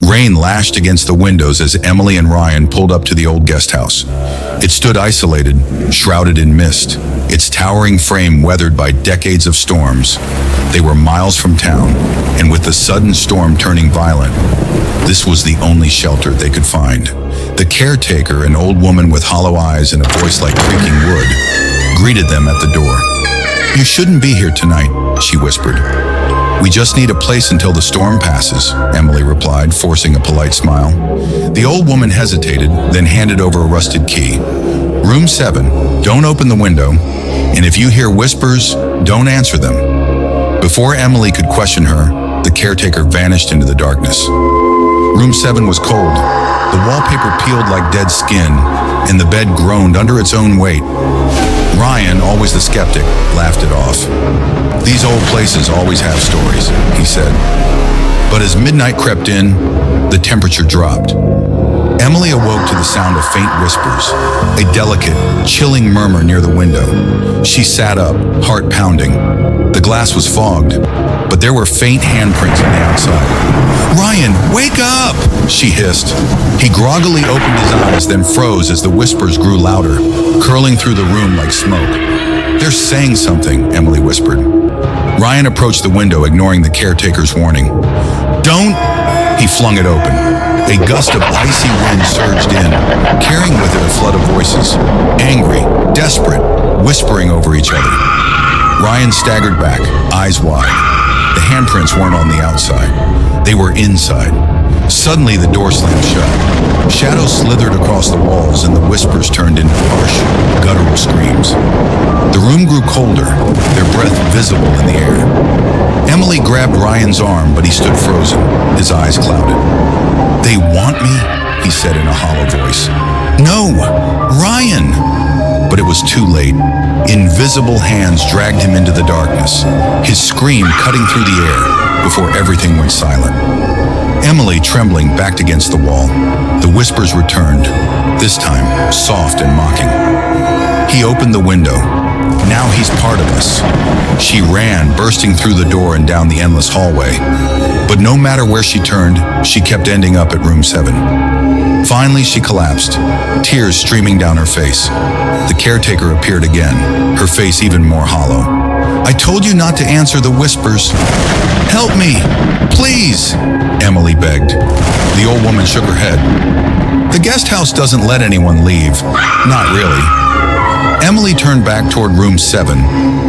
Rain lashed against the windows as Emily and Ryan pulled up to the old guest house. It stood isolated, shrouded in mist, its towering frame weathered by decades of storms. They were miles from town, and with the sudden storm turning violent, this was the only shelter they could find. The caretaker, an old woman with hollow eyes and a voice like creaking wood, greeted them at the door. "You shouldn't be here tonight," she whispered. "We just need a place until the storm passes," Emily replied, forcing a polite smile. The old woman hesitated, then handed over a rusted key. "Room 7, don't open the window, and if you hear whispers, don't answer them." Before Emily could question her, the caretaker vanished into the darkness. Room 7 was cold. The wallpaper peeled like dead skin, and the bed groaned under its own weight. Ryan, always the skeptic, laughed it off. "These old places always have stories," he said. But as midnight crept in, the temperature dropped. Emily awoke to the sound of faint whispers, a delicate, chilling murmur near the window. She sat up, heart pounding. The glass was fogged, but there were faint handprints on the outside. "Ryan, wake up!" she hissed. He groggily opened his eyes, then froze as the whispers grew louder, curling through the room like smoke. "They're saying something," Emily whispered. Ryan approached the window, ignoring the caretaker's warning. "Don't!" He flung it open. A gust of icy wind surged in, carrying with it a flood of voices, angry, desperate, whispering over each other. Ryan staggered back, eyes wide. The handprints weren't on the outside. They were inside. Suddenly, the door slammed shut. Shadows slithered across the walls, and the whispers turned into harsh, guttural screams. The room grew colder, their breath visible in the air. Emily grabbed Ryan's arm, but he stood frozen, his eyes clouded. "They want me?" he said in a hollow voice. "No, Ryan!" But it was too late. Invisible hands dragged him into the darkness, his scream cutting through the air before everything went silent. Emily, trembling, backed against the wall. The whispers returned, this time soft and mocking. He opened the window. "Now he's part of us." She ran, bursting through the door and down the endless hallway. But no matter where she turned, she kept ending up at room 7. Finally, she collapsed, tears streaming down her face. The caretaker appeared again, her face even more hollow. "I told you not to answer the whispers. Help me, please," Emily begged. The old woman shook her head. "The guest house doesn't let anyone leave. Not really." Emily turned back toward room 7,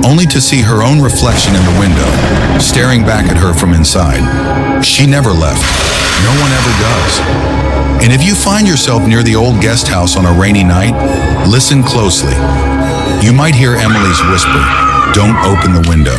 only to see her own reflection in the window, staring back at her from inside. She never left. No one ever does. And if you find yourself near the old guest house on a rainy night, listen closely. You might hear Emily's whisper, "Don't open the window."